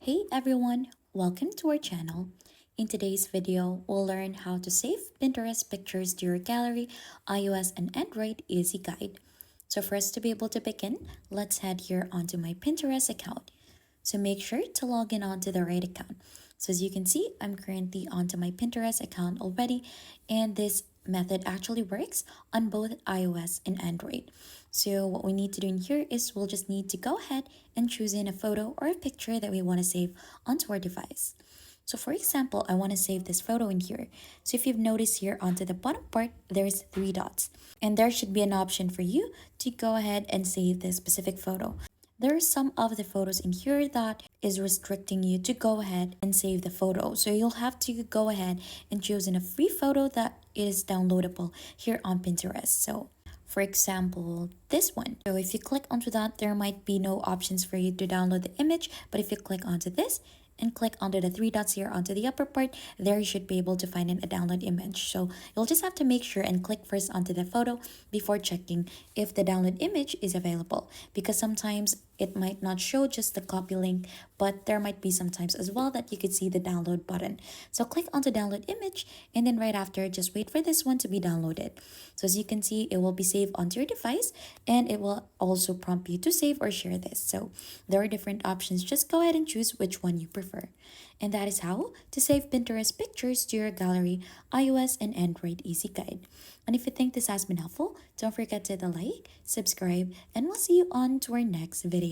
Hey everyone, welcome to our channel. In today's video, we'll learn how to save Pinterest pictures to your gallery, iOS and Android easy guide. So for us to be able to begin, let's head here onto my Pinterest account. So make sure to log in onto the right account. So as you can see, I'm currently onto my Pinterest account already, and this method actually works on both iOS and Android. So what we need to do in here is we'll just need to go ahead and choose in a photo or a picture that we want to save onto our device. So for example, I want to save this photo in here. So if you've noticed here onto the bottom part, there's three dots. And there should be an option for you to go ahead and save this specific photo. There are some of the photos in here that is restricting you to go ahead and save the photo. So you'll have to go ahead and choose in a free photo that is downloadable here on Pinterest. So for example, this one. So if you click onto that, there might be no options for you to download the image. But if you click onto this, and click onto the three dots here onto the upper part, there you should be able to find a download image. So you'll just have to make sure and click first onto the photo before checking if the download image is available, because sometimes it might not show just the copy link, but there might be sometimes as well that you could see the download button. So click onto download image, and then right after, just wait for this one to be downloaded. So as you can see, it will be saved onto your device, and it will also prompt you to save or share this. So there are different options. Just go ahead and choose which one you prefer. And that is how to save Pinterest pictures to your gallery, iOS and Android easy guide. And if you think this has been helpful, don't forget to hit the like, subscribe, and we'll see you on to our next video.